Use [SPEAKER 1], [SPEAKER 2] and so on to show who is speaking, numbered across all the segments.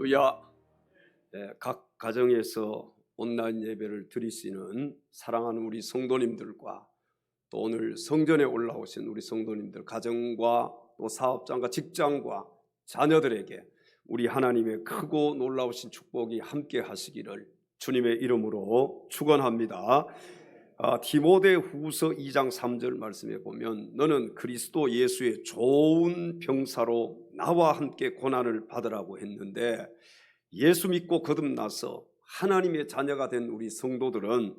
[SPEAKER 1] 할렐루야. 각 가정에서 온라인 예배를 드리시는 사랑하는 우리 성도님들과 또 오늘 성전에 올라오신 우리 성도님들, 가정과 또 사업장과 직장과 자녀들에게 우리 하나님의 크고 놀라우신 축복이 함께 하시기를 주님의 이름으로 축원합니다. 디모데후서 2장 3절 말씀에 보면 너는 그리스도 예수의 좋은 병사로 나와 함께 고난을 받으라고 했는데, 예수 믿고 거듭나서 하나님의 자녀가 된 우리 성도들은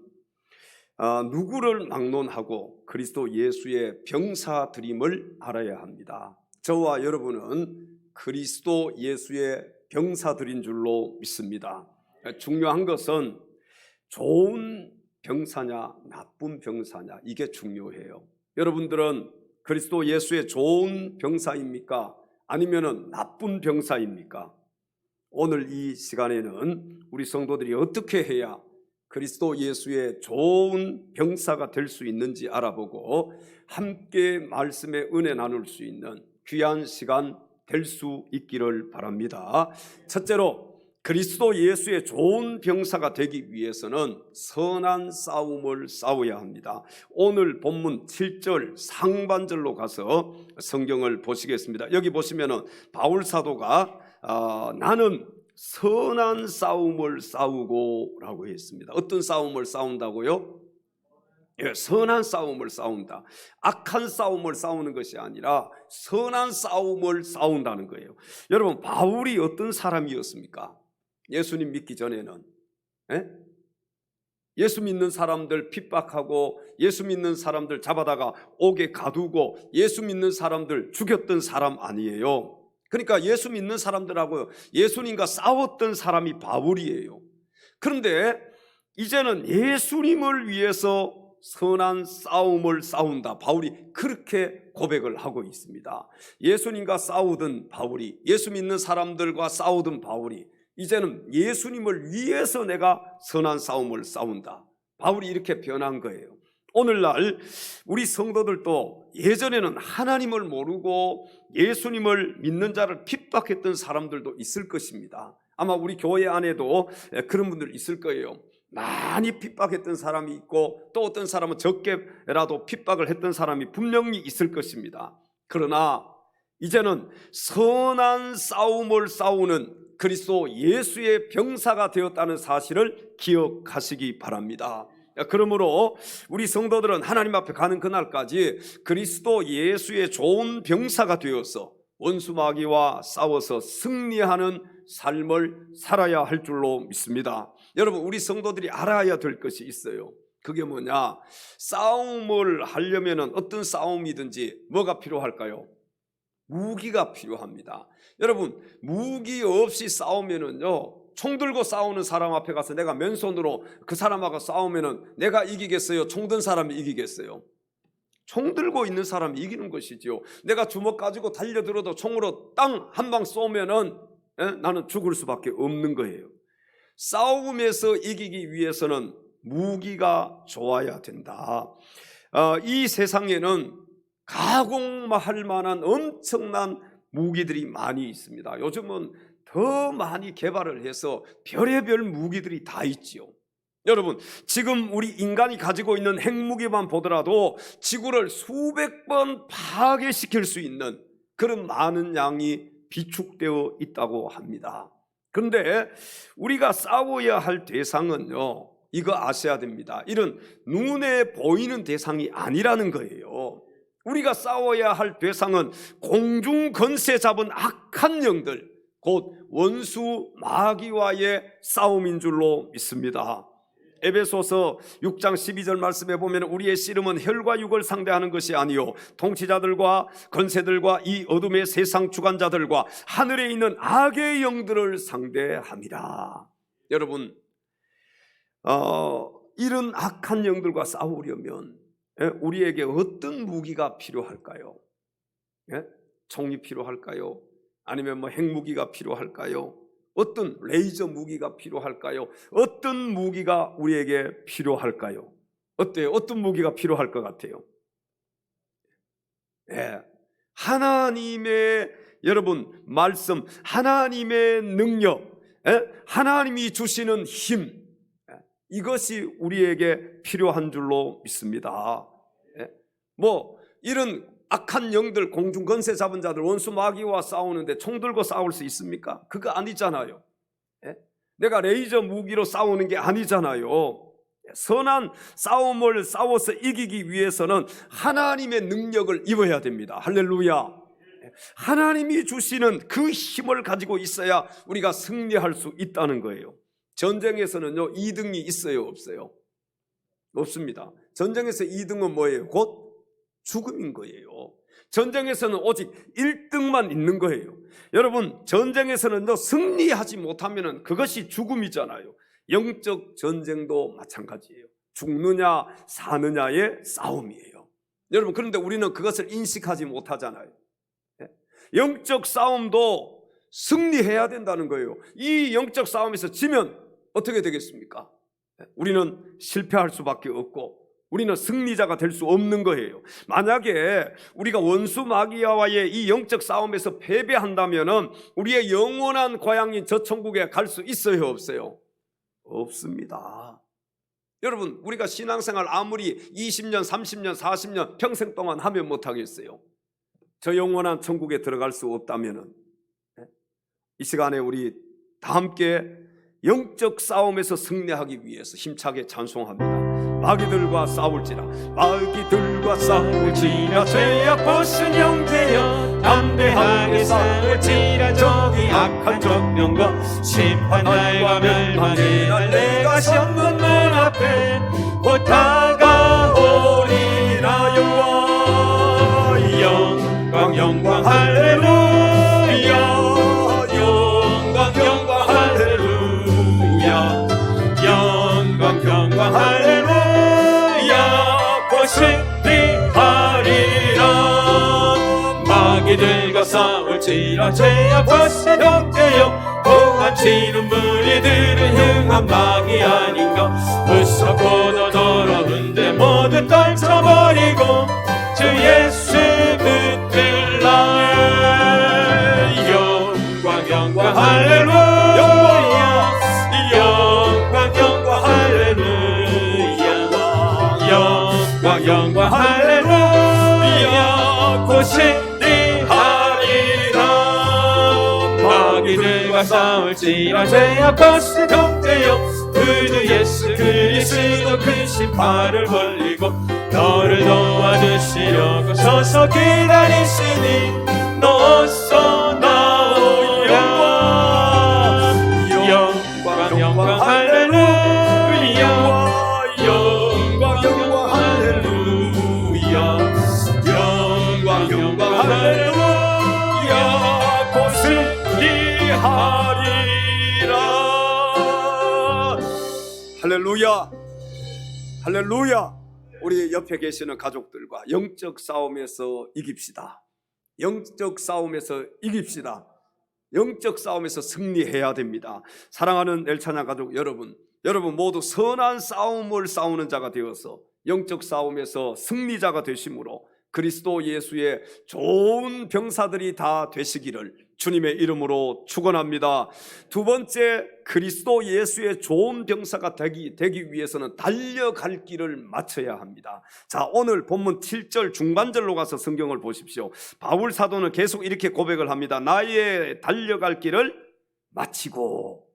[SPEAKER 1] 누구를 막론하고 그리스도 예수의 병사들임을 알아야 합니다. 저와 여러분은 그리스도 예수의 병사들인 줄로 믿습니다. 중요한 것은 좋은 병사냐 나쁜 병사냐, 이게 중요해요. 여러분들은 그리스도 예수의 좋은 병사입니까? 아니면 나쁜 병사입니까? 오늘 이 시간에는 우리 성도들이 어떻게 해야 그리스도 예수의 좋은 병사가 될 수 있는지 알아보고 함께 말씀의 은혜 나눌 수 있는 귀한 시간 될 수 있기를 바랍니다. 첫째로, 그리스도 예수의 좋은 병사가 되기 위해서는 선한 싸움을 싸워야 합니다. 오늘 본문 7절 상반절로 가서 성경을 보시겠습니다. 여기 보시면은 바울 사도가 나는 선한 싸움을 싸우고 라고 했습니다. 어떤 싸움을 싸운다고요? 선한 싸움을 싸운다. 악한 싸움을 싸우는 것이 아니라 선한 싸움을 싸운다는 거예요. 여러분, 바울이 어떤 사람이었습니까? 예수님 믿기 전에는 예수 믿는 사람들 핍박하고 예수 믿는 사람들 잡아다가 옥에 가두고 예수 믿는 사람들 죽였던 사람 아니에요. 그러니까 예수 믿는 사람들하고 예수님과 싸웠던 사람이 바울이에요. 그런데 이제는 예수님을 위해서 선한 싸움을 싸운다. 바울이 그렇게 고백을 하고 있습니다. 예수님과 싸우던 바울이, 예수 믿는 사람들과 싸우던 바울이 이제는 예수님을 위해서 내가 선한 싸움을 싸운다. 바울이 이렇게 변한 거예요. 오늘날 우리 성도들도 예전에는 하나님을 모르고 예수님을 믿는 자를 핍박했던 사람들도 있을 것입니다. 아마 우리 교회 안에도 그런 분들 있을 거예요. 많이 핍박했던 사람이 있고 또 어떤 사람은 적게라도 핍박을 했던 사람이 분명히 있을 것입니다. 그러나 이제는 선한 싸움을 싸우는 그리스도 예수의 병사가 되었다는 사실을 기억하시기 바랍니다. 그러므로 우리 성도들은 하나님 앞에 가는 그날까지 그리스도 예수의 좋은 병사가 되어서 원수 마귀와 싸워서 승리하는 삶을 살아야 할 줄로 믿습니다. 여러분, 우리 성도들이 알아야 될 것이 있어요. 그게 뭐냐? 싸움을 하려면 어떤 싸움이든지 뭐가 필요할까요? 무기가 필요합니다. 여러분, 무기 없이 싸우면은요, 총 들고 싸우는 사람 앞에 가서 내가 맨손으로 그 사람하고 싸우면은 내가 이기겠어요? 총 든 사람이 이기겠어요? 총 들고 있는 사람이 이기는 것이죠. 내가 주먹 가지고 달려들어도 총으로 땅 한 방 쏘면은 나는 죽을 수밖에 없는 거예요. 싸움에서 이기기 위해서는 무기가 좋아야 된다. 이 세상에는 가공할 만한 엄청난 무기들이 많이 있습니다. 요즘은 더 많이 개발을 해서 별의별 무기들이 다 있지요. 여러분, 지금 우리 인간이 가지고 있는 핵무기만 보더라도 지구를 수백 번 파괴시킬 수 있는 그런 많은 양이 비축되어 있다고 합니다. 그런데 우리가 싸워야 할 대상은요, 이거 아셔야 됩니다. 이런 눈에 보이는 대상이 아니라는 거예요. 우리가 싸워야 할 대상은 공중 권세 잡은 악한 영들, 곧 원수 마귀와의 싸움인 줄로 믿습니다. 에베소서 6장 12절 말씀에 보면 우리의 씨름은 혈과 육을 상대하는 것이 아니요 통치자들과 권세들과 이 어둠의 세상 주관자들과 하늘에 있는 악의 영들을 상대합니다. 여러분, 이런 악한 영들과 싸우려면 우리에게 어떤 무기가 필요할까요? 총이 필요할까요? 아니면 핵무기가 필요할까요? 어떤 레이저 무기가 필요할까요? 어떤 무기가 우리에게 필요할까요? 어때요? 어떤 무기가 필요할 것 같아요? 하나님의 여러분 말씀, 하나님의 능력, 하나님이 주시는 힘, 이것이 우리에게 필요한 줄로 믿습니다. 뭐 이런 악한 영들, 공중 권세 잡은 자들, 원수 마귀와 싸우는데 총 들고 싸울 수 있습니까? 그거 아니잖아요. 내가 레이저 무기로 싸우는 게 아니잖아요. 선한 싸움을 싸워서 이기기 위해서는 하나님의 능력을 입어야 됩니다. 할렐루야. 하나님이 주시는 그 힘을 가지고 있어야 우리가 승리할 수 있다는 거예요. 전쟁에서는요, 2등이 있어요, 없어요? 없습니다. 전쟁에서 2등은 뭐예요? 곧 죽음인 거예요. 전쟁에서는 오직 1등만 있는 거예요. 여러분, 전쟁에서는요, 승리하지 못하면 그것이 죽음이잖아요. 영적 전쟁도 마찬가지예요. 죽느냐 사느냐의 싸움이에요. 여러분, 그런데 우리는 그것을 인식하지 못하잖아요. 영적 싸움도 승리해야 된다는 거예요. 이 영적 싸움에서 지면 어떻게 되겠습니까? 우리는 실패할 수밖에 없고 우리는 승리자가 될 수 없는 거예요. 만약에 우리가 원수 마귀와의 이 영적 싸움에서 패배한다면 우리의 영원한 고향인 저 천국에 갈 수 있어요, 없어요? 없습니다. 여러분, 우리가 신앙생활 아무리 20년, 30년, 40년 평생 동안 하면 못하겠어요? 저 영원한 천국에 들어갈 수 없다면 이 시간에 우리 다 함께 영적 싸움에서 승리하기 위해서 힘차게 찬송합니다. 마귀들과 싸울지라, 마귀들과 싸울지라, 죄악 벗은 형제여 담대하게 싸울지라. 저기 악한 적병과 심판날과 멸망의 날 내가 시험문 문 앞에 곧 다가오리라. 영광 영광 할렐루야, 영광 영광 할렐루야, 영광 영광 할렐루야. 곧 승리하리라. 마귀들과 싸울지라, 죄악 벗은 형제여 보암치는 무리들은 흉한 마귀 아닌가. 무섭고도 더러운데 모두 떨쳐버리고 주 예수 붙들라. 영광 영광 할렐루야, 영광 영광 할렐루야, 영광 영광 할렐루야. 곧 승리하리라. 마귀들과 싸울지라, 죄악 벗은 형제여 주 예수 그리스도 큰 심판을 벌리고 너를 도와주시려고 서서 기다리시니 너서 나오라. 영광 영광 할렐루야, 영광 영광 할렐루야, 영광 영광 할렐루야. 곧 승리하리라. 할렐루야, 할렐루야. 우리 옆에 계시는 가족들과 영적 싸움에서 이깁시다. 영적 싸움에서 이깁시다. 영적 싸움에서 승리해야 됩니다. 사랑하는 엘찬양 가족 여러분, 여러분 모두 선한 싸움을 싸우는 자가 되어서 영적 싸움에서 승리자가 되심으로 그리스도 예수의 좋은 병사들이 다 되시기를 주님의 이름으로 축원합니다. 두 번째, 그리스도 예수의 좋은 병사가 되기 위해서는 달려갈 길을 맞춰야 합니다. 자, 오늘 본문 7절 중반절로 가서 성경을 보십시오. 바울 사도는 계속 이렇게 고백을 합니다. 나의 달려갈 길을 마치고.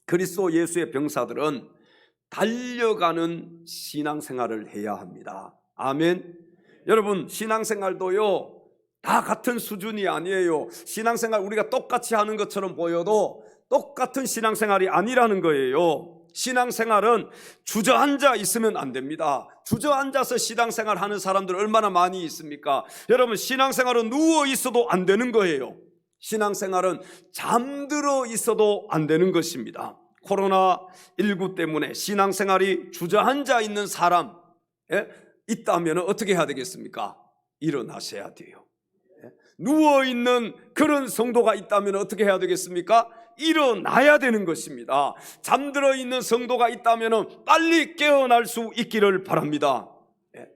[SPEAKER 1] 그리스도 예수의 병사들은 달려가는 신앙생활을 해야 합니다. 아멘. 여러분, 신앙생활도요 다 같은 수준이 아니에요. 신앙생활 우리가 똑같이 하는 것처럼 보여도 똑같은 신앙생활이 아니라는 거예요. 신앙생활은 주저앉아 있으면 안 됩니다. 주저앉아서 신앙생활 하는 사람들 얼마나 많이 있습니까? 여러분, 신앙생활은 누워 있어도 안 되는 거예요. 신앙생활은 잠들어 있어도 안 되는 것입니다. 코로나19 때문에 신앙생활이 주저앉아 있는 사람 있다면 어떻게 해야 되겠습니까? 일어나셔야 돼요. 누워있는 그런 성도가 있다면 어떻게 해야 되겠습니까? 일어나야 되는 것입니다. 잠들어 있는 성도가 있다면 빨리 깨어날 수 있기를 바랍니다.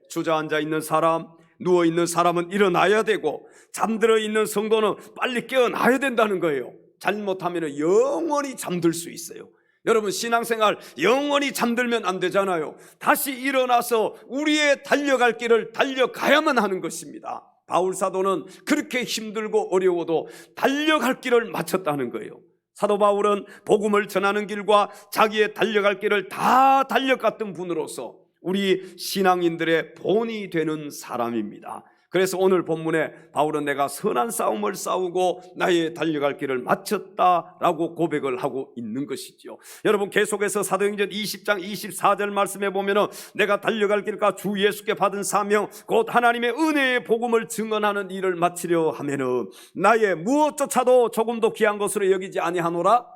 [SPEAKER 1] 주저앉아 있는 사람, 누워있는 사람은 일어나야 되고 잠들어 있는 성도는 빨리 깨어나야 된다는 거예요. 잘못하면 영원히 잠들 수 있어요. 여러분, 신앙생활 영원히 잠들면 안 되잖아요. 다시 일어나서 우리의 달려갈 길을 달려가야만 하는 것입니다. 바울 사도는 그렇게 힘들고 어려워도 달려갈 길을 마쳤다는 거예요. 사도 바울은 복음을 전하는 길과 자기의 달려갈 길을 다 달려갔던 분으로서 우리 신앙인들의 본이 되는 사람입니다. 그래서 오늘 본문에 바울은 내가 선한 싸움을 싸우고 나의 달려갈 길을 마쳤다라고 고백을 하고 있는 것이죠. 여러분, 계속해서 사도행전 20장 24절 말씀해 보면은 내가 달려갈 길과 주 예수께 받은 사명 곧 하나님의 은혜의 복음을 증언하는 일을 마치려 하면은 나의 무엇조차도 조금도 귀한 것으로 여기지 아니하노라.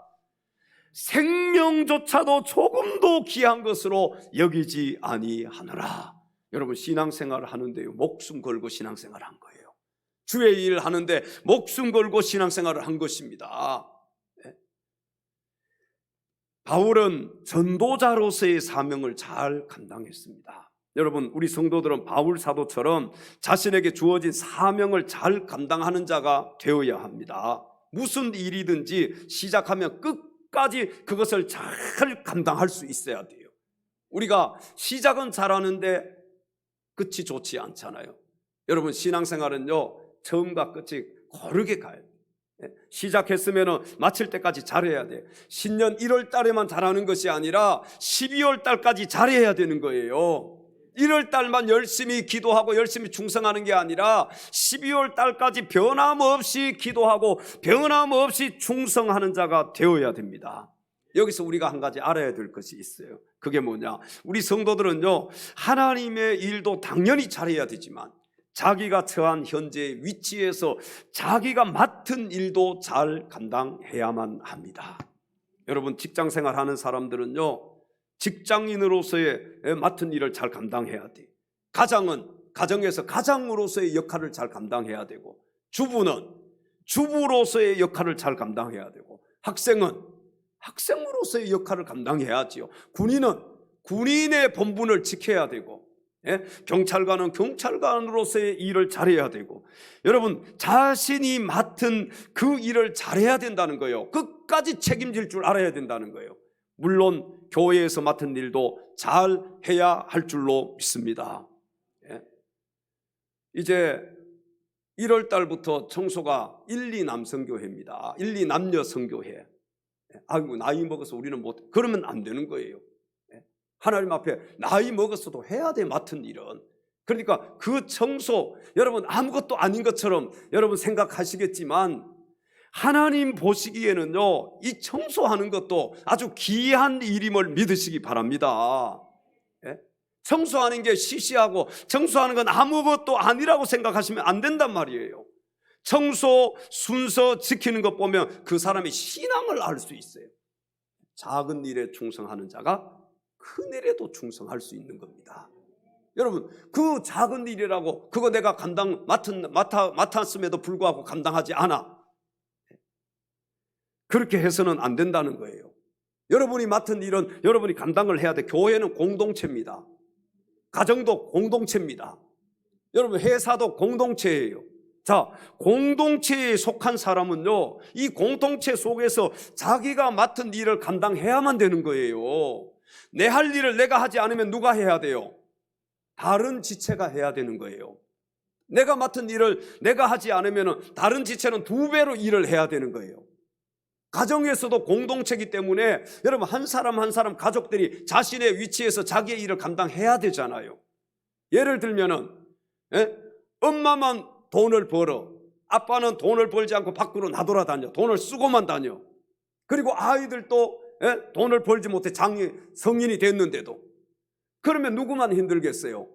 [SPEAKER 1] 생명조차도 조금도 귀한 것으로 여기지 아니하노라. 여러분, 신앙생활을 하는데요, 목숨 걸고 신앙생활을 한 거예요. 주의 일을 하는데 목숨 걸고 신앙생활을 한 것입니다. 바울은 전도자로서의 사명을 잘 감당했습니다. 여러분, 우리 성도들은 바울 사도처럼 자신에게 주어진 사명을 잘 감당하는 자가 되어야 합니다. 무슨 일이든지 시작하면 끝까지 그것을 잘 감당할 수 있어야 돼요. 우리가 시작은 잘하는데 끝이 좋지 않잖아요. 여러분, 신앙생활은요, 처음과 끝이 고르게 가요. 시작했으면 마칠 때까지 잘해야 돼. 신년 1월 달에만 잘하는 것이 아니라 12월 달까지 잘해야 되는 거예요. 1월 달만 열심히 기도하고 열심히 충성하는 게 아니라 12월 달까지 변함없이 기도하고 변함없이 충성하는 자가 되어야 됩니다. 여기서 우리가 한 가지 알아야 될 것이 있어요. 그게 뭐냐? 우리 성도들은요, 하나님의 일도 당연히 잘해야 되지만 자기가 처한 현재의 위치에서 자기가 맡은 일도 잘 감당해야만 합니다. 여러분, 직장생활 하는 사람들은요, 직장인으로서의 맡은 일을 잘 감당해야 돼. 가장은 가정에서 가장으로서의 역할을 잘 감당해야 되고, 주부는 주부로서의 역할을 잘 감당해야 되고, 학생은 학생으로서의 역할을 감당해야지요. 군인은 군인의 본분을 지켜야 되고, 경찰관은 경찰관으로서의 일을 잘해야 되고, 여러분, 자신이 맡은 그 일을 잘해야 된다는 거예요. 끝까지 책임질 줄 알아야 된다는 거예요. 물론 교회에서 맡은 일도 잘해야 할 줄로 믿습니다. 이제 1월 달부터 청소가 1, 2 남성교회입니다. 1, 2 남녀 성교회. 아이고, 나이 먹어서 우리는 못, 그러면 안 되는 거예요. 하나님 앞에 나이 먹었어도 해야 돼, 맡은 일은. 그러니까 그 청소, 여러분, 아무것도 아닌 것처럼 여러분 생각하시겠지만 하나님 보시기에는요, 이 청소하는 것도 아주 귀한 일임을 믿으시기 바랍니다. 청소하는 게 시시하고 청소하는 건 아무것도 아니라고 생각하시면 안 된단 말이에요. 청소 순서 지키는 것 보면 그 사람의 신앙을 알 수 있어요. 작은 일에 충성하는 자가 큰 일에도 충성할 수 있는 겁니다. 여러분, 그 작은 일이라고 그거 내가 맡았음에도 불구하고 감당하지 않아, 그렇게 해서는 안 된다는 거예요. 여러분이 맡은 일은 여러분이 감당을 해야 돼. 교회는 공동체입니다. 가정도 공동체입니다. 여러분, 회사도 공동체예요. 자, 공동체에 속한 사람은요, 이 공동체 속에서 자기가 맡은 일을 감당해야만 되는 거예요. 내 할 일을 내가 하지 않으면 누가 해야 돼요? 다른 지체가 해야 되는 거예요. 내가 맡은 일을 내가 하지 않으면 다른 지체는 2배로 일을 해야 되는 거예요. 가정에서도 공동체이기 때문에 여러분, 한 사람 한 사람 가족들이 자신의 위치에서 자기의 일을 감당해야 되잖아요. 예를 들면은 엄마만 돈을 벌어, 아빠는 돈을 벌지 않고 밖으로 나돌아다녀, 돈을 쓰고만 다녀. 그리고 아이들도 돈을 벌지 못해 성인이 됐는데도. 그러면 누구만 힘들겠어요?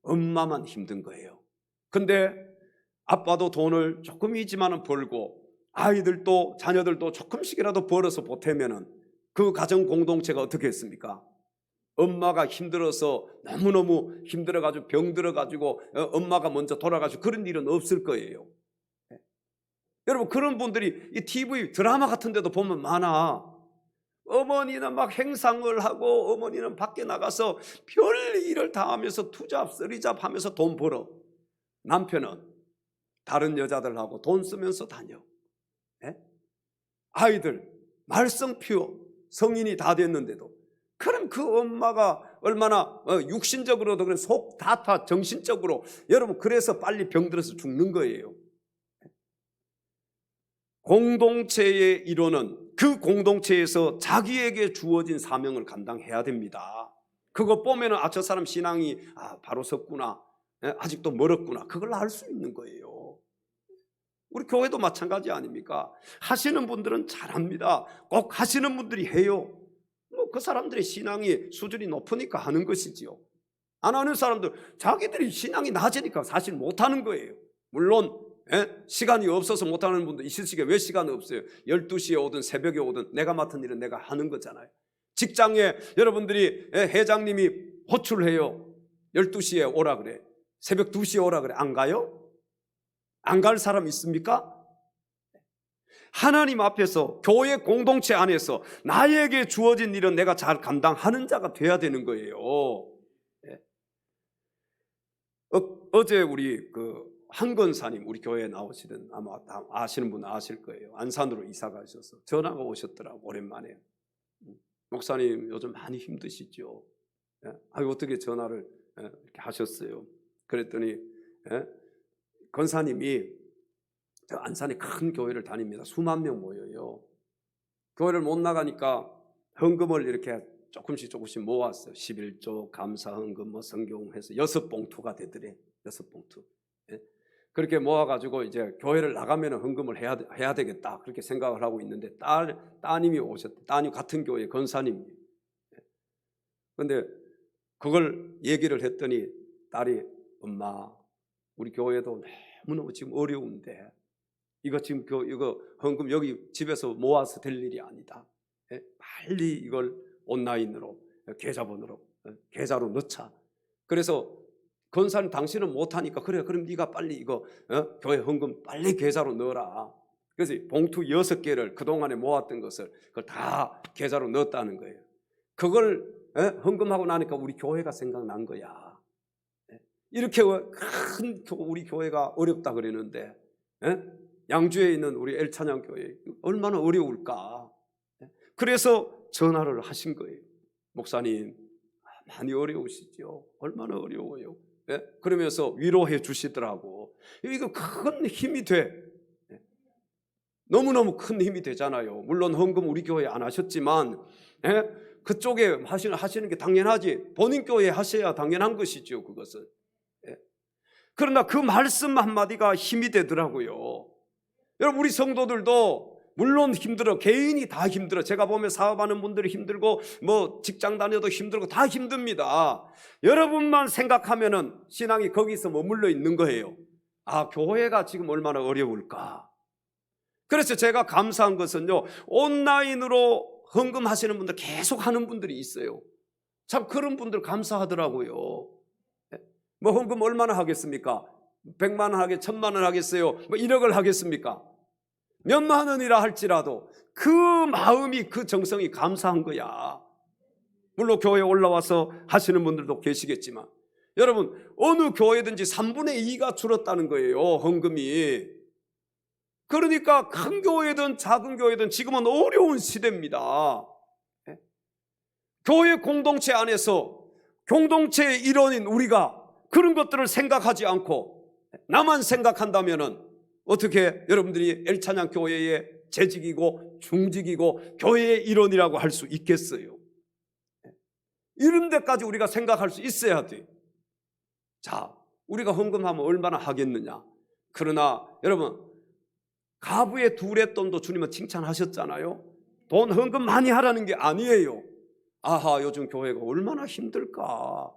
[SPEAKER 1] 엄마만 힘든 거예요. 근데 아빠도 돈을 조금이지만 벌고 아이들도 자녀들도 조금씩이라도 벌어서 보태면은 그 가정 공동체가 어떻게 했습니까? 엄마가 힘들어서 너무너무 힘들어가지고 병 들어가지고 엄마가 먼저 돌아가시고 그런 일은 없을 거예요. 여러분, 그런 분들이 이 TV 드라마 같은 데도 보면 많아. 어머니는 막 행상을 하고 어머니는 밖에 나가서 별 일을 다 하면서 투잡 쓰리잡 하면서 돈 벌어. 남편은 다른 여자들하고 돈 쓰면서 다녀. 아이들 말썽 피워 성인이 다 됐는데도, 그럼 그 엄마가 얼마나 육신적으로도 그래 속 다 타 정신적으로, 여러분 그래서 빨리 병들어서 죽는 거예요. 공동체의 일원은 그 공동체에서 자기에게 주어진 사명을 감당해야 됩니다. 그거 보면은 저 사람 신앙이 바로 섰구나, 아직도 멀었구나, 그걸 알 수 있는 거예요. 우리 교회도 마찬가지 아닙니까? 하시는 분들은 잘합니다. 꼭 하시는 분들이 해요. 그 사람들의 신앙이 수준이 높으니까 하는 것이지요. 안 하는 사람들 자기들이 신앙이 낮으니까 사실 못하는 거예요. 물론 시간이 없어서 못하는 분도 있으시게, 왜 시간이 없어요? 12시에 오든 새벽에 오든 내가 맡은 일은 내가 하는 거잖아요. 직장에 여러분들이 회장님이 호출해요. 12시에 오라 그래, 새벽 2시에 오라 그래, 안 가요? 안 갈 사람 있습니까? 하나님 앞에서 교회 공동체 안에서 나에게 주어진 일은 내가 잘 감당하는 자가 돼야 되는 거예요. 어제 우리 한건사님, 우리 교회에 나오시던, 아마 아시는 분은 아실 거예요. 안산으로 이사 가셔서 전화가 오셨더라고, 오랜만에. 목사님 요즘 많이 힘드시죠? 어떻게 전화를 이렇게 하셨어요? 그랬더니 건사님이 저 안산에 큰 교회를 다닙니다. 수만 명 모여요. 교회를 못 나가니까 헌금을 이렇게 조금씩 모았어요. 11조 감사 헌금 성경해서 6봉투가 되더래. 6봉투. 그렇게 모아가지고 이제 교회를 나가면 헌금을 해야 되겠다, 그렇게 생각을 하고 있는데 따님이 오셨대. 따님 같은 교회 건사님. 그런데 그걸 얘기를 했더니 딸이, 엄마 우리 교회도 너무너무 지금 어려운데 이거 지금 이거 헌금 여기 집에서 모아서 될 일이 아니다. 빨리 이걸 온라인으로 계좌로 넣자. 그래서 건사님 당신은 못하니까, 그래 그럼 네가 빨리 이거 교회 헌금 빨리 계좌로 넣어라. 그래서 봉투 6개를 그동안에 모았던 것을 그걸 다 계좌로 넣었다는 거예요. 그걸 헌금하고 나니까 우리 교회가 생각난 거야. 이렇게 큰 우리 교회가 어렵다 그러는데 양주에 있는 우리 엘찬양 교회 얼마나 어려울까. 그래서 전화를 하신 거예요. 목사님 많이 어려우시죠? 얼마나 어려워요. 그러면서 위로해 주시더라고. 이거 큰 힘이 돼. 너무너무 큰 힘이 되잖아요. 물론 헌금 우리 교회에 안 하셨지만 그쪽에 하시는 게 당연하지. 본인 교회에 하셔야 당연한 것이죠, 그것은. 그러나 그 말씀 한마디가 힘이 되더라고요. 여러분 우리 성도들도 물론 힘들어, 개인이 다 힘들어. 제가 보면 사업하는 분들이 힘들고 뭐 직장 다녀도 힘들고 다 힘듭니다. 여러분만 생각하면은 신앙이 거기서 머물러 있는 거예요. 교회가 지금 얼마나 어려울까. 그래서 제가 감사한 것은요, 온라인으로 헌금하시는 분들 계속 하는 분들이 있어요. 참 그런 분들 감사하더라고요. 뭐 헌금 얼마나 하겠습니까? 100만 원 하겠, 1000만 원 하겠어요? 뭐 1억을 하겠습니까? 몇만 원이라 할지라도 그 마음이, 그 정성이 감사한 거야. 물론 교회에 올라와서 하시는 분들도 계시겠지만, 여러분 어느 교회든지 3분의 2가 줄었다는 거예요, 헌금이. 그러니까 큰 교회든 작은 교회든 지금은 어려운 시대입니다. 교회 공동체 안에서 공동체의 일원인 우리가 그런 것들을 생각하지 않고 나만 생각한다면은 어떻게 여러분들이 엘찬양 교회의 재직이고 중직이고 교회의 일원이라고 할 수 있겠어요? 이런 데까지 우리가 생각할 수 있어야 돼. 자, 우리가 헌금하면 얼마나 하겠느냐. 그러나 여러분 가부의 두레돈도 주님은 칭찬하셨잖아요. 돈 헌금 많이 하라는 게 아니에요. 요즘 교회가 얼마나 힘들까.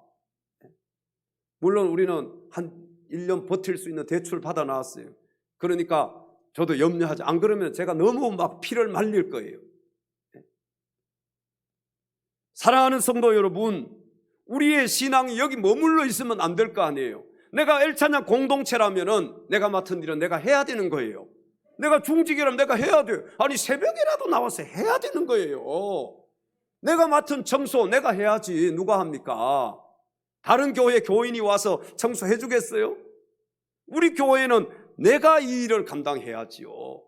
[SPEAKER 1] 물론 우리는 한 1년 버틸 수 있는 대출 받아 놨어요. 그러니까 저도 염려하지. 안 그러면 제가 너무 막 피를 말릴 거예요. 사랑하는 성도 여러분, 우리의 신앙이 여기 머물러 있으면 안 될 거 아니에요. 내가 엘찬양 공동체라면은 내가 맡은 일은 내가 해야 되는 거예요. 내가 중직이라면 내가 해야 돼요. 아니 새벽이라도 나와서 해야 되는 거예요. 내가 맡은 청소 내가 해야지. 누가 합니까? 다른 교회 교인이 와서 청소해 주겠어요? 우리 교회는 내가 이 일을 감당해야지요.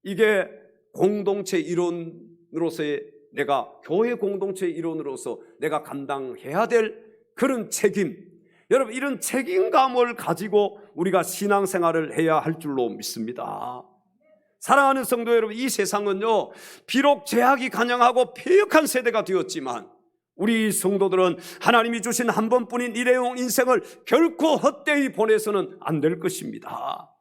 [SPEAKER 1] 이게 공동체 일원으로서의 내가 교회 공동체 일원으로서 내가 감당해야 될 그런 책임, 여러분 이런 책임감을 가지고 우리가 신앙생활을 해야 할 줄로 믿습니다. 사랑하는 성도 여러분, 이 세상은요 비록 죄악이 간영하고 패역한 세대가 되었지만 우리 성도들은 하나님이 주신 한 번뿐인 일회용 인생을 결코 헛되이 보내서는 안 될 것입니다.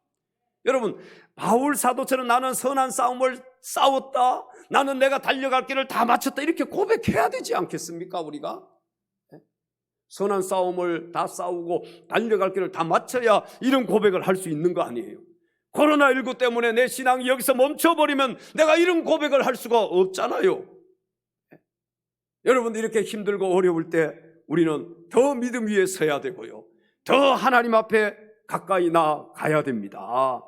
[SPEAKER 1] 여러분, 바울 사도처럼 나는 선한 싸움을 싸웠다, 나는 내가 달려갈 길을 다 마쳤다, 이렇게 고백해야 되지 않겠습니까? 우리가 선한 싸움을 다 싸우고 달려갈 길을 다 마쳐야 이런 고백을 할 수 있는 거 아니에요. 코로나19 때문에 내 신앙이 여기서 멈춰버리면 내가 이런 고백을 할 수가 없잖아요. 여러분, 이렇게 힘들고 어려울 때 우리는 더 믿음 위에 서야 되고요, 더 하나님 앞에 가까이 나가야 됩니다.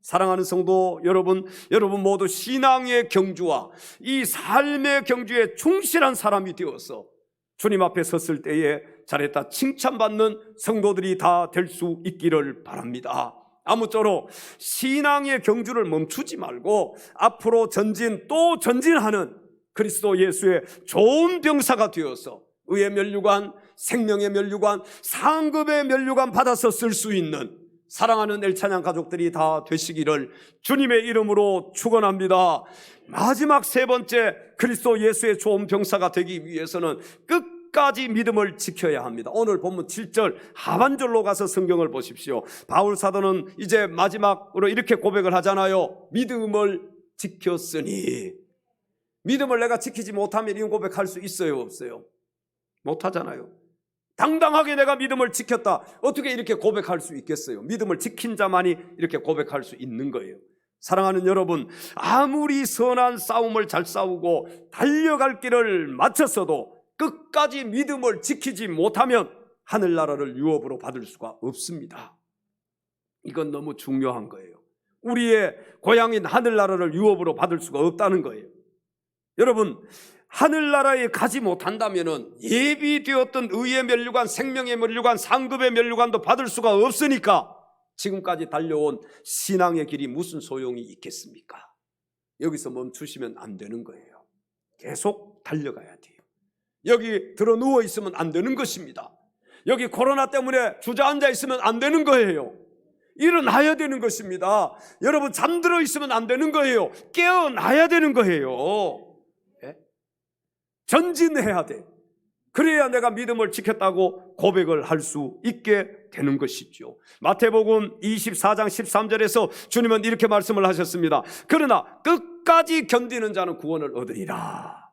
[SPEAKER 1] 사랑하는 성도 여러분, 여러분 모두 신앙의 경주와 이 삶의 경주에 충실한 사람이 되어서 주님 앞에 섰을 때에 잘했다 칭찬받는 성도들이 다 될 수 있기를 바랍니다. 아무쪼록 신앙의 경주를 멈추지 말고 앞으로 전진 또 전진하는 그리스도 예수의 좋은 병사가 되어서 의의 면류관, 생명의 면류관, 상급의 면류관 받아서 쓸 수 있는 사랑하는 엘찬양 가족들이 다 되시기를 주님의 이름으로 축원합니다. 마지막 세 번째, 그리스도 예수의 좋은 병사가 되기 위해서는 끝까지 믿음을 지켜야 합니다. 오늘 본문 7절 하반절로 가서 성경을 보십시오. 바울 사도는 이제 마지막으로 이렇게 고백을 하잖아요. 믿음을 지켰으니. 믿음을 내가 지키지 못하면 이런 고백할 수 있어요, 없어요? 못하잖아요. 당당하게 내가 믿음을 지켰다, 어떻게 이렇게 고백할 수 있겠어요? 믿음을 지킨 자만이 이렇게 고백할 수 있는 거예요. 사랑하는 여러분, 아무리 선한 싸움을 잘 싸우고 달려갈 길을 마쳤어도 끝까지 믿음을 지키지 못하면 하늘나라를 유업으로 받을 수가 없습니다. 이건 너무 중요한 거예요. 우리의 고향인 하늘나라를 유업으로 받을 수가 없다는 거예요. 여러분, 하늘나라에 가지 못한다면 예비되었던 의의 면류관, 생명의 면류관, 상급의 면류관도 받을 수가 없으니까 지금까지 달려온 신앙의 길이 무슨 소용이 있겠습니까? 여기서 멈추시면 안 되는 거예요. 계속 달려가야 돼요. 여기 들어 누워 있으면 안 되는 것입니다. 여기 코로나 때문에 주저앉아 있으면 안 되는 거예요. 일어나야 되는 것입니다. 여러분, 잠들어 있으면 안 되는 거예요. 깨어나야 되는 거예요. 전진해야 돼. 그래야 내가 믿음을 지켰다고 고백을 할 수 있게 되는 것이죠. 마태복음 24장 13절에서 주님은 이렇게 말씀을 하셨습니다. 그러나 끝까지 견디는 자는 구원을 얻으리라.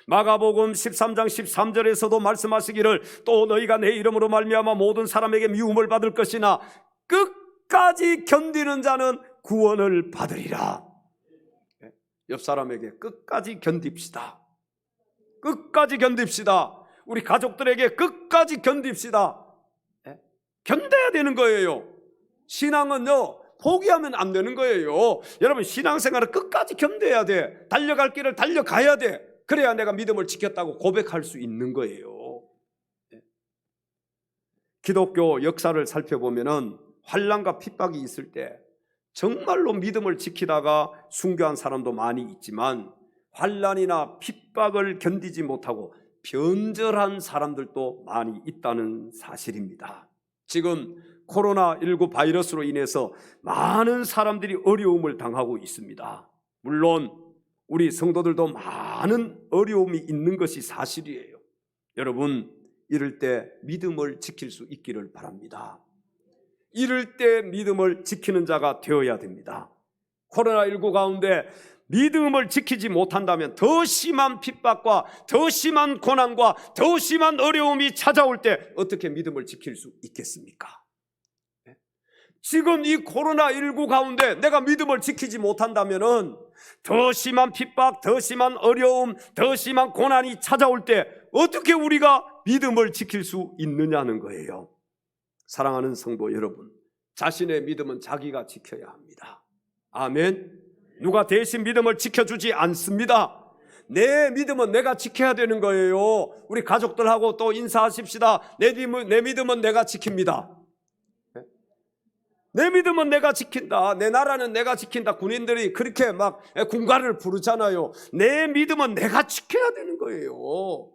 [SPEAKER 1] 마가복음 13장 13절에서도 말씀하시기를 또 너희가 내 이름으로 말미암아 모든 사람에게 미움을 받을 것이나 끝까지 견디는 자는 구원을 받으리라. 옆 사람에게 끝까지 견딥시다. 끝까지 견딥시다. 우리 가족들에게 끝까지 견딥시다. 견뎌야 되는 거예요. 신앙은요, 포기하면 안 되는 거예요. 여러분, 신앙생활은 끝까지 견뎌야 돼. 달려갈 길을 달려가야 돼. 그래야 내가 믿음을 지켰다고 고백할 수 있는 거예요. 기독교 역사를 살펴보면은 환난과 핍박이 있을 때 정말로 믿음을 지키다가 순교한 사람도 많이 있지만 환난이나 핍박을 견디지 못하고 변절한 사람들도 많이 있다는 사실입니다. 지금 코로나19 바이러스로 인해서 많은 사람들이 어려움을 당하고 있습니다. 물론 우리 성도들도 많은 어려움이 있는 것이 사실이에요. 여러분, 이럴 때 믿음을 지킬 수 있기를 바랍니다. 이럴 때 믿음을 지키는 자가 되어야 됩니다. 코로나19 가운데 믿음을 지키지 못한다면 더 심한 핍박과 더 심한 고난과 더 심한 어려움이 찾아올 때 어떻게 믿음을 지킬 수 있겠습니까? 지금 이 코로나19 가운데 내가 믿음을 지키지 못한다면 더 심한 핍박, 더 심한 어려움, 더 심한 고난이 찾아올 때 어떻게 우리가 믿음을 지킬 수 있느냐는 거예요. 사랑하는 성도 여러분, 자신의 믿음은 자기가 지켜야 합니다. 아멘. 누가 대신 믿음을 지켜주지 않습니다. 내 믿음은 내가 지켜야 되는 거예요. 우리 가족들하고 또 인사하십시다. 내 믿음은 내가 지킵니다. 내 믿음은 내가 지킨다. 내 나라는 내가 지킨다. 군인들이 그렇게 막 군가를 부르잖아요. 내 믿음은 내가 지켜야 되는 거예요.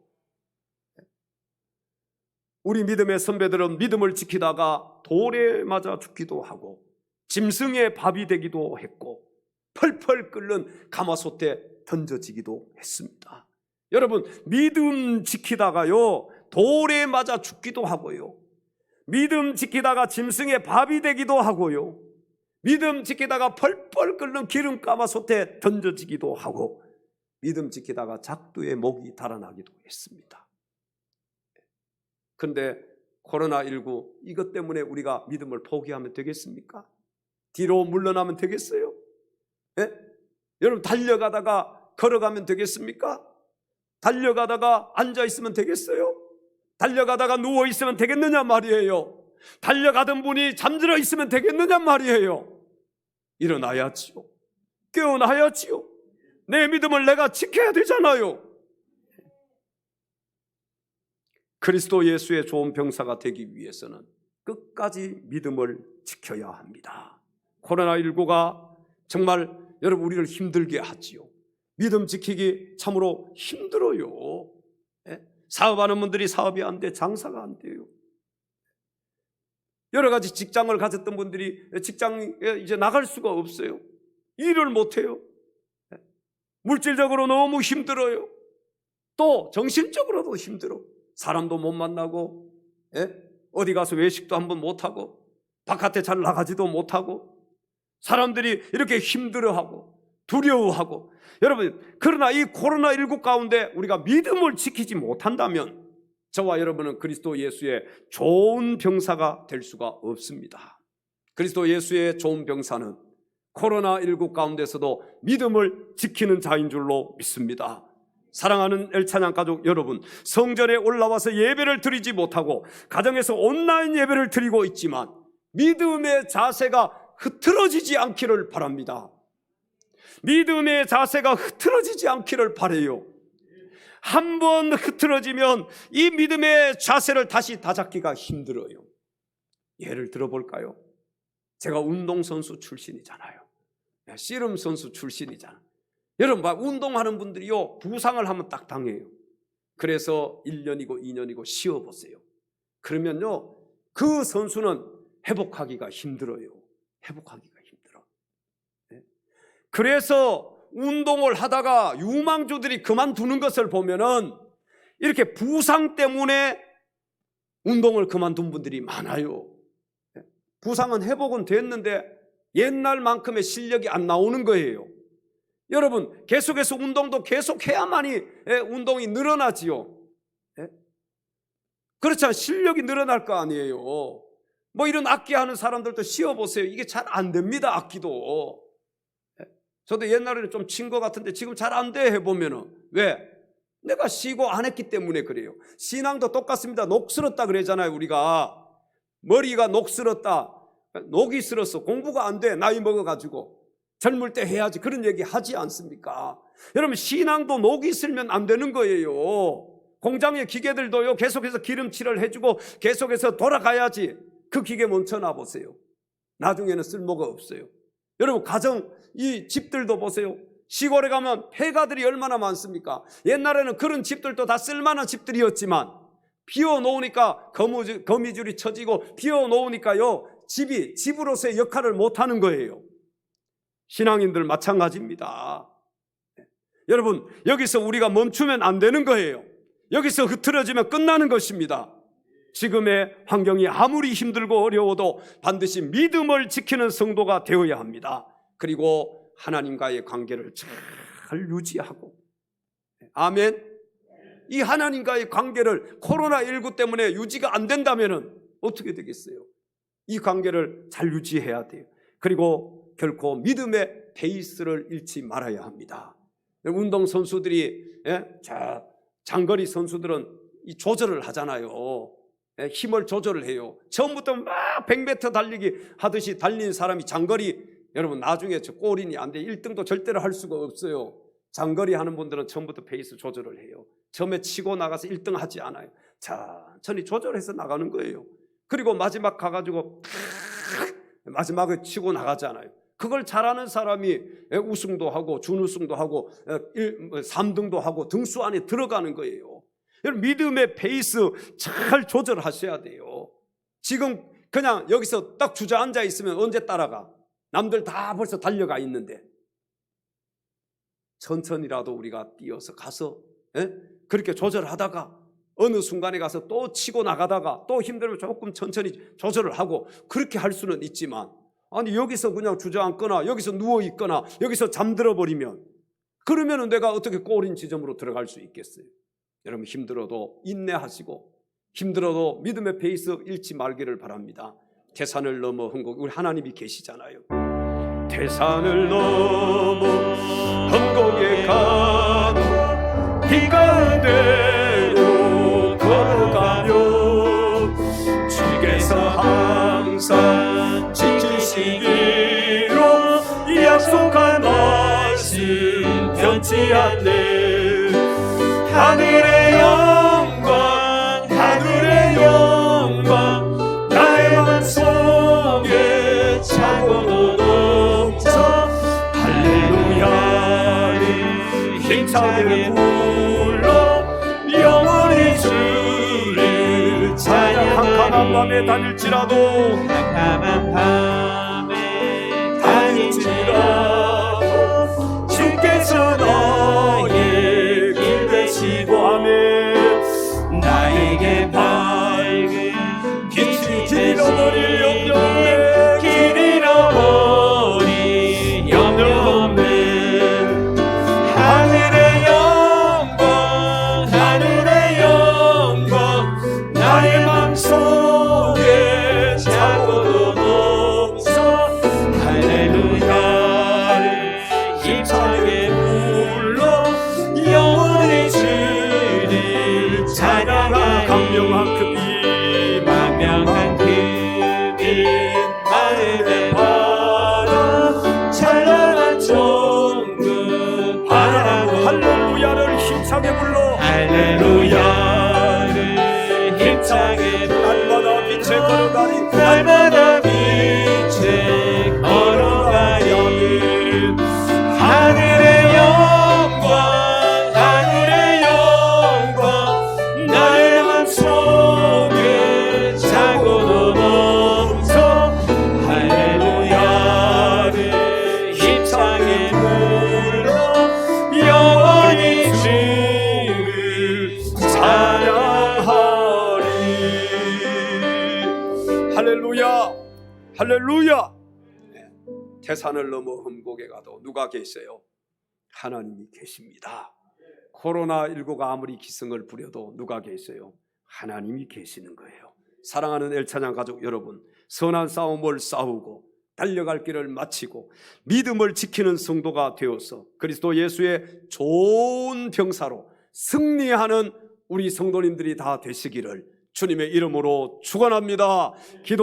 [SPEAKER 1] 우리 믿음의 선배들은 믿음을 지키다가 돌에 맞아 죽기도 하고 짐승의 밥이 되기도 했고 펄펄 끓는 가마솥에 던져지기도 했습니다. 여러분, 믿음 지키다가요 돌에 맞아 죽기도 하고요, 믿음 지키다가 짐승의 밥이 되기도 하고요, 믿음 지키다가 펄펄 끓는 기름 가마솥에 던져지기도 하고, 믿음 지키다가 작두에 목이 달아나기도 했습니다. 그런데 코로나19 이것 때문에 우리가 믿음을 포기하면 되겠습니까? 뒤로 물러나면 되겠어요? 예? 여러분, 달려가다가 걸어가면 되겠습니까? 달려가다가 앉아있으면 되겠어요? 달려가다가 누워있으면 되겠느냐 말이에요. 달려가던 분이 잠들어 있으면 되겠느냐 말이에요. 일어나야지요. 깨어나야지요. 내 믿음을 내가 지켜야 되잖아요. 그리스도 예수의 좋은 병사가 되기 위해서는 끝까지 믿음을 지켜야 합니다. 코로나19가 정말 여러분 우리를 힘들게 하지요. 믿음 지키기 참으로 힘들어요. 사업하는 분들이 사업이 안 돼, 장사가 안 돼요. 여러 가지 직장을 가졌던 분들이 직장에 이제 나갈 수가 없어요. 일을 못 해요. 물질적으로 너무 힘들어요. 또 정신적으로도 힘들어. 사람도 못 만나고, 어디 가서 외식도 한번 못 하고, 바깥에 잘 나가지도 못하고, 사람들이 이렇게 힘들어하고 두려워하고. 여러분, 그러나 이 코로나19 가운데 우리가 믿음을 지키지 못한다면 저와 여러분은 그리스도 예수의 좋은 병사가 될 수가 없습니다. 그리스도 예수의 좋은 병사는 코로나19 가운데서도 믿음을 지키는 자인 줄로 믿습니다. 사랑하는 엘찬양 가족 여러분, 성전에 올라와서 예배를 드리지 못하고 가정에서 온라인 예배를 드리고 있지만 믿음의 자세가 흐트러지지 않기를 바랍니다. 믿음의 자세가 흐트러지지 않기를 바라요. 한번 흐트러지면 이 믿음의 자세를 다시 다잡기가 힘들어요. 예를 들어볼까요? 제가 운동선수 출신이잖아요. 씨름 선수 출신이잖아요. 여러분, 막 운동하는 분들이요 부상을 하면 딱 당해요. 그래서 1년이고 2년이고 쉬어보세요. 그러면요 그 선수는 회복하기가 힘들어요. 회복하기가 힘들어. 그래서 운동을 하다가 유망주들이 그만두는 것을 보면은 이렇게 부상 때문에 운동을 그만둔 분들이 많아요. 부상은 회복은 됐는데 옛날만큼의 실력이 안 나오는 거예요. 여러분, 계속해서 운동도 계속해야만이 운동이 늘어나지요. 그렇잖아요. 실력이 늘어날 거 아니에요. 뭐 이런 악기 하는 사람들도 쉬어보세요. 이게 잘 안 됩니다. 악기도. 저도 옛날에는 좀 친 것 같은데 지금 잘 안 돼 해보면은. 왜? 내가 쉬고 안 했기 때문에 그래요. 신앙도 똑같습니다. 녹슬었다 그러잖아요. 우리가 머리가 녹슬었다, 녹이 슬었어, 공부가 안 돼, 나이 먹어가지고 젊을 때 해야지, 그런 얘기 하지 않습니까? 여러분, 신앙도 녹이 슬면 안 되는 거예요. 공장의 기계들도요 계속해서 기름칠을 해주고 계속해서 돌아가야지. 그 기계 멈춰놔 보세요. 나중에는 쓸모가 없어요. 여러분, 가정 이 집들도 보세요. 시골에 가면 폐가들이 얼마나 많습니까? 옛날에는 그런 집들도 다 쓸만한 집들이었지만 비워놓으니까 거미줄이 쳐지고 비워놓으니까요 집이 집으로서의 역할을 못하는 거예요. 신앙인들 마찬가지입니다. 여러분, 여기서 우리가 멈추면 안 되는 거예요. 여기서 흐트러지면 끝나는 것입니다. 지금의 환경이 아무리 힘들고 어려워도 반드시 믿음을 지키는 성도가 되어야 합니다. 그리고 하나님과의 관계를 잘 유지하고, 아멘. 이 하나님과의 관계를 코로나19 때문에 유지가 안 된다면 어떻게 되겠어요? 이 관계를 잘 유지해야 돼요. 그리고 결코 믿음의 베이스를 잃지 말아야 합니다. 운동선수들이, 장거리 선수들은 이 조절을 하잖아요. 힘을 조절을 해요. 처음부터 막 100m 달리기 하듯이 달린 사람이 장거리, 여러분 나중에 저 골인이 안 돼. 1등도 절대로 할 수가 없어요. 장거리 하는 분들은 처음부터 페이스 조절을 해요. 처음에 치고 나가서 1등 하지 않아요. 천천히 조절해서 나가는 거예요. 그리고 마지막 가가지고 마지막에 치고 나가잖아요. 그걸 잘하는 사람이 우승도 하고 준우승도 하고 3등도 하고 등수 안에 들어가는 거예요. 여러분, 믿음의 페이스 잘 조절하셔야 돼요. 지금 그냥 여기서 딱 주저앉아 있으면 언제 따라가? 남들 다 벌써 달려가 있는데. 천천히라도 우리가 뛰어서 가서 그렇게 조절하다가 어느 순간에 가서 또 치고 나가다가 또 힘들면 조금 천천히 조절을 하고 그렇게 할 수는 있지만, 아니 여기서 그냥 주저앉거나 여기서 누워있거나 여기서 잠들어 버리면, 그러면 내가 어떻게 골인 지점으로 들어갈 수 있겠어요? 여러분, 힘들어도 인내하시고 힘들어도 믿음의 페이스 잃지 말기를 바랍니다. 태산을 넘어 흠곡, 우리 하나님이 계시잖아요. 태산을 넘어 흠곡에 가도 비가 되고 걸어가며 주께서 항상 지키시기로 약속한 말씀 변치 않네. 하늘의 영광, 하늘의 영광, 나의 맘속에 차고도 넘쳐 할렐루야를 힘차게 불러 영원히 주를 찬양. 캄캄한 밤에 다닐지라도, 캄캄한 밤에 다닐지라도 주께서 너의 길 되시고 하네. 나에게 밝은 빛이 길 잃어버릴 염려 없네. 길 잃어버릴 염려 없네. 하늘의 영광, 하늘의 영광, 나의 맘속에 차고도 넘쳐 할렐루야를 힘차게 불러 영원히 주를 찬양하리. 강명한 그 빛, 강명한 그 빛, 마음에 바라 찬란한 정금 바라고 할렐루야를 힘차게 불러, 할렐루야를 힘차게 불러. 날마다 빛에 걸어가리, 날마다 빛에 걸어가리. 하늘의 영광, 하늘의 영광, 나의 맘속에 차고도 넘쳐 할렐루야를 힘차게 불러 영원히 주를 찬양하리. 할렐루야, 할렐루야. 태산을 넘어 흠곡에 가도 누가 계세요? 하나님이 계십니다. 코로나19가 아무리 기승을 부려도 누가 계세요? 하나님이 계시는 거예요. 사랑하는 엘찬양 가족 여러분, 선한 싸움을 싸우고 달려갈 길을 마치고 믿음을 지키는 성도가 되어서 그리스도 예수의 좋은 병사로 승리하는 우리 성도님들이 다 되시기를 주님의 이름으로 축원합니다. 기도